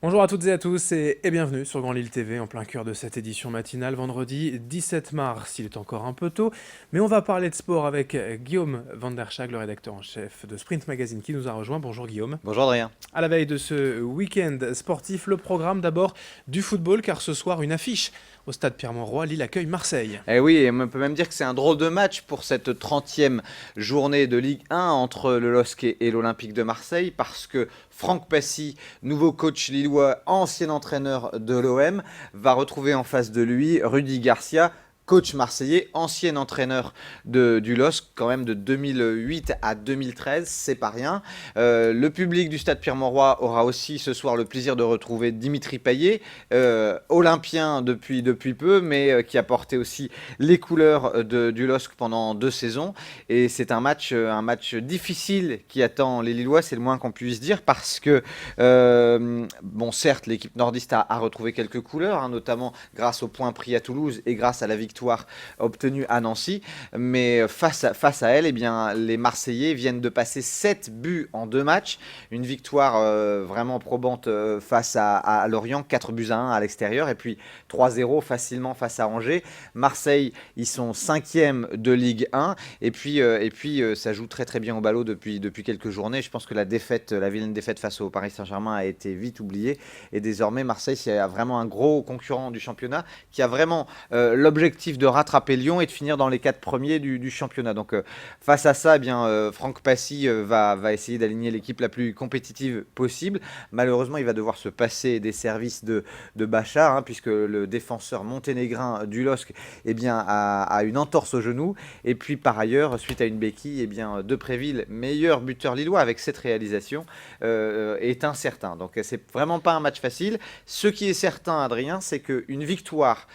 Bonjour à toutes et à tous et bienvenue sur Grand Lille TV en plein cœur de cette édition matinale, vendredi 17 mars. Il est encore un peu tôt, mais on va parler de sport avec Guillaume Van der Schaag, le rédacteur en chef de Sprint Magazine qui nous a rejoint. Bonjour Guillaume. Bonjour Adrien. À la veille de ce week-end sportif, le programme d'abord du football car ce soir une affiche au stade Pierre-Mauroy, Lille accueille Marseille. Eh oui, et on peut même dire que c'est un drôle de match pour cette 30e journée de Ligue 1 entre le LOSC et l'Olympique de Marseille parce que Franck Passy, nouveau coach lillois, ancien entraîneur de l'OM, va retrouver en face de lui Rudy Garcia, coach marseillais, ancien entraîneur du LOSC, quand même de 2008 à 2013, c'est pas rien. Le public du stade Pierre-Mauroy aura aussi ce soir le plaisir de retrouver Dimitri Payet, olympien depuis peu, mais qui a porté aussi les couleurs du LOSC pendant 2 saisons. Et c'est un match difficile qui attend les Lillois, c'est le moins qu'on puisse dire, parce que, bon, certes, l'équipe nordiste a retrouvé quelques couleurs, hein, notamment grâce au point pris à Toulouse et grâce à la victoire obtenue à Nancy, mais face à elle, eh bien, les Marseillais viennent de passer 7 buts en 2 matchs, une victoire vraiment probante face à Lorient, 4 buts à 1 à l'extérieur, et puis 3-0 facilement face à Angers. Marseille, ils sont 5e de Ligue 1, et puis ça joue très très bien au ballot depuis quelques journées. Je pense que la vilaine défaite face au Paris Saint-Germain a été vite oubliée, et désormais Marseille, c'est vraiment un gros concurrent du championnat, qui a vraiment l'objectif de rattraper Lyon et de finir dans les 4 premiers du championnat. Donc face à ça, eh bien, Franck Passy va essayer d'aligner l'équipe la plus compétitive possible. Malheureusement, il va devoir se passer des services de Bachar, hein, puisque le défenseur monténégrin du LOSC, eh bien, a une entorse au genou. Et puis par ailleurs, suite à une béquille, eh bien, Depréville, meilleur buteur lillois avec cette réalisation, est incertain. Donc c'est vraiment pas un match facile. Ce qui est certain, Adrien, c'est qu'une victoire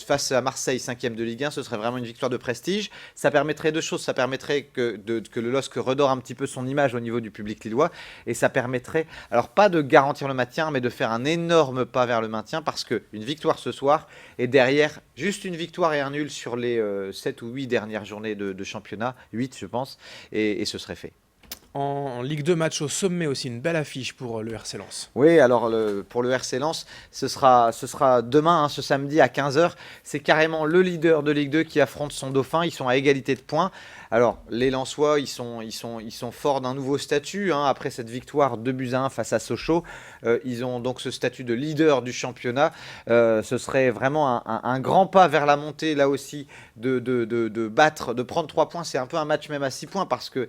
face à Marseille, 5e de Ligue 1, ce serait vraiment une victoire de prestige. Ça permettrait 2 choses. Ça permettrait que le LOSC redore un petit peu son image au niveau du public lillois. Et ça permettrait, alors pas de garantir le maintien, mais de faire un énorme pas vers le maintien, parce qu'une victoire ce soir, et derrière, juste une victoire et un nul sur les 7 ou 8 dernières journées de championnat, 8 je pense, et ce serait fait. En Ligue 2, match au sommet aussi, une belle affiche pour le RC Lens. Oui, alors pour le RC Lens, ce sera demain, hein, ce samedi à 15h. C'est carrément le leader de Ligue 2 qui affronte son dauphin. Ils sont à égalité de points. Alors, les Lensois, ils sont forts d'un nouveau statut, hein, après cette victoire 2-1 face à Sochaux. Ils ont donc ce statut de leader du championnat. Ce serait vraiment un grand pas vers la montée, là aussi, de prendre 3 points. C'est un peu un match même à 6 points, parce que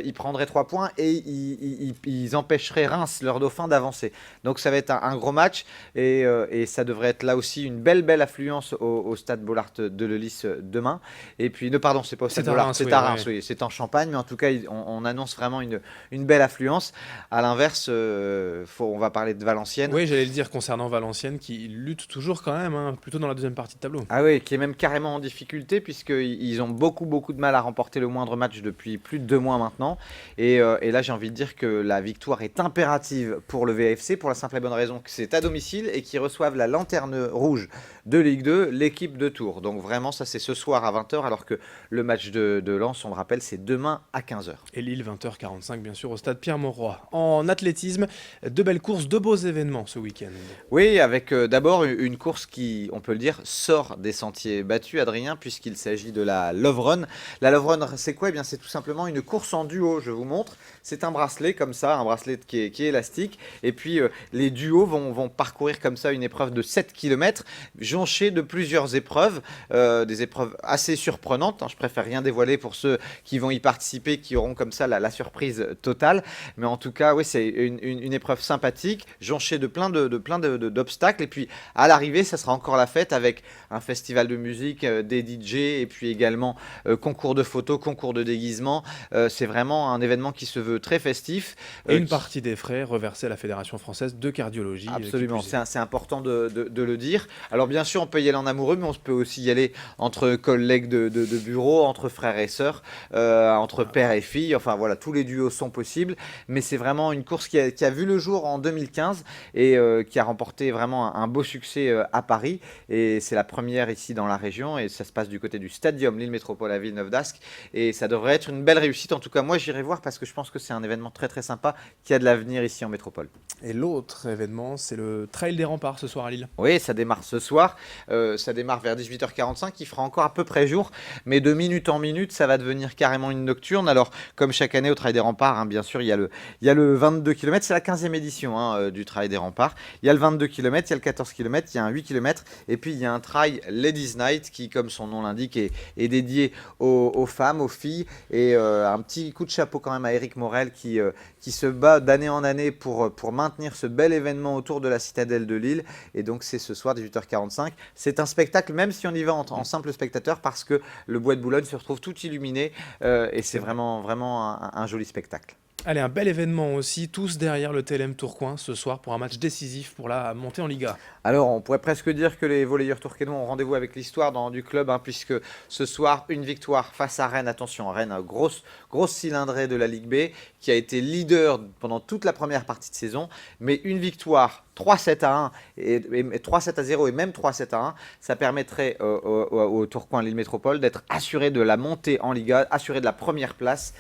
ils prendraient 3 points et ils empêcheraient Reims, leur dauphin, d'avancer. Donc ça va être un gros match, et ça devrait être là aussi une belle affluence au stade Bollaert de Lellis demain. Et puis, non, pardon, c'est pas au stade Bollaert, c'est à Reims, oui, c'est en Champagne, mais en tout cas, on annonce vraiment une belle affluence. À l'inverse, on va parler de Valenciennes. Oui, j'allais le dire concernant Valenciennes qui lutte toujours quand même, hein, plutôt dans la deuxième partie de tableau. Ah oui, qui est même carrément en difficulté, puisqu'ils ont beaucoup de mal à remporter le moindre match depuis plus de 2 mois maintenant. Et là, j'ai envie de dire que la victoire est impérative pour le VFC, pour la simple et bonne raison que c'est à domicile et qu'ils reçoivent la lanterne rouge de Ligue 2, l'équipe de Tours. Donc vraiment, ça c'est ce soir à 20h, alors que le match de Lens, on le rappelle, c'est demain à 15h. Et Lille, 20h45, bien sûr, au stade Pierre-Mauroy. En athlétisme, 2 belles courses, 2 beaux événements ce week-end. Oui, avec d'abord une course qui, on peut le dire, sort des sentiers battus, Adrien, puisqu'il s'agit de la Love Run. La Love Run, c'est quoi? Eh bien, c'est tout simplement une course en duo, je vous montre. C'est un bracelet comme ça, un bracelet qui est élastique. Et puis, les duos vont parcourir comme ça une épreuve de 7 km, jonchée de plusieurs épreuves, des épreuves assez surprenantes, hein. Je préfère rien dévoiler pour ceux qui vont y participer, qui auront comme ça la surprise totale. Mais en tout cas, oui, c'est une épreuve sympathique, jonchée de plein d'obstacles. Et puis, à l'arrivée, ça sera encore la fête avec un festival de musique, des DJ, et puis également concours de photos, concours de déguisement. C'est vraiment un événement qui se veut très festif. Et une partie des frais reversés à la Fédération française de cardiologie. Absolument, c'est important de le dire. Alors bien sûr, on peut y aller en amoureux, mais on peut aussi y aller entre collègues de bureau, entre frères et sœurs, entre père et fille. Enfin voilà, tous les duos sont possibles. Mais c'est vraiment une course qui a vu le jour en 2015 et qui a remporté vraiment un beau succès à Paris. Et c'est la première ici dans la région, et ça se passe du côté du Stadium Lille Métropole à Villeneuve-d'Ascq. Et ça devrait être une belle réussite. En tout cas, moi j'irai voir parce parce que je pense que c'est un événement très très sympa qui a de l'avenir ici en métropole. Et l'autre événement, c'est le Trail des Remparts ce soir à Lille. Oui, ça démarre ce soir, ça démarre vers 18h45, il fera encore à peu près jour, mais de minute en minute, ça va devenir carrément une nocturne. Alors, comme chaque année au Trail des Remparts, hein, bien sûr, il y a le 22 km, c'est la 15e édition du Trail des Remparts. Il y a le 22 km, il y a le 14 km, il y a un 8 km, et puis il y a un Trail Ladies Night qui, comme son nom l'indique, est dédié aux femmes, aux filles, et un petit coup de chapeau quand même à Eric Morel qui se bat d'année en année pour maintenir ce bel événement autour de la citadelle de Lille. Et donc c'est ce soir 18h45. C'est un spectacle, même si on y va en simple spectateur, parce que le bois de Boulogne se retrouve tout illuminé et c'est vraiment, vraiment un joli spectacle. Allez, un bel événement aussi, tous derrière le TLM Tourcoing ce soir pour un match décisif pour la montée en Liga. Alors, on pourrait presque dire que les volleyeurs tourquenois ont rendez-vous avec l'histoire du club, hein, puisque ce soir, une victoire face à Rennes. Attention, Rennes, grosse cylindrée de la Ligue B, qui a été leader pendant toute la première partie de saison, mais une victoire 3-7-1 et 3-7-0 et même 3-7-1, ça permettrait au Tourcoing Lille Métropole d'être assuré de la montée en Liga, assuré de la première place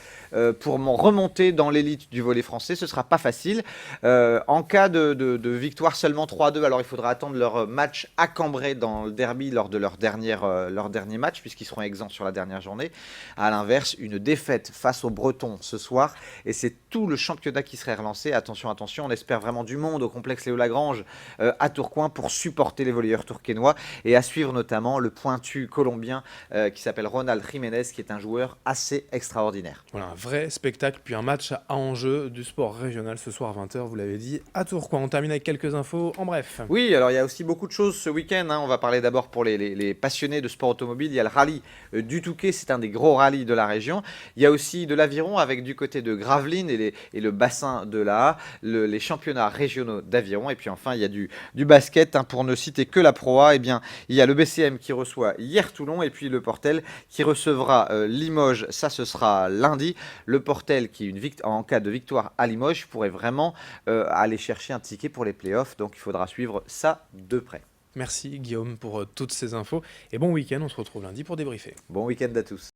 pour remonter dans l'élite du volley français. Ce ne sera pas facile. En cas de victoire seulement 3-2, alors il faudra attendre leur match à Cambrai dans le derby lors de leur dernier match, puisqu'ils seront exempts sur la dernière journée. À l'inverse, une défaite face aux Bretons ce soir, et c'est tout le championnat qui serait relancé. Attention, attention, on espère vraiment du monde au complexe Léo Lagrange à Tourcoing pour supporter les volleyeurs tourquenois, et à suivre notamment le pointu colombien qui s'appelle Ronald Jiménez, qui est un joueur assez extraordinaire. Voilà, un vrai spectacle, puis un match à enjeu du sport régional ce soir à 20h, vous l'avez dit, à Tourcoing. On termine avec quelques infos en bref. Oui, alors il y a aussi beaucoup de choses ce week-end, hein. On va parler d'abord pour les passionnés de sport automobile. Il y a le rallye du Touquet, c'est un des gros rallyes de la région. Il y a aussi de l'aviron avec du côté de Gravelines et le bassin de la les championnats régionaux d'aviron. Et puis enfin, il y a du basket, hein, pour ne citer que la Pro A. Eh bien, il y a le BCM qui reçoit hier Toulon et puis le Portel qui recevra Limoges. Ça, ce sera lundi. Le Portel qui, en cas de victoire à Limoges, pourrait vraiment aller chercher un ticket pour les playoffs. Donc, il faudra suivre ça de près. Merci Guillaume pour toutes ces infos et bon week-end, on se retrouve lundi pour débriefer. Bon week-end à tous.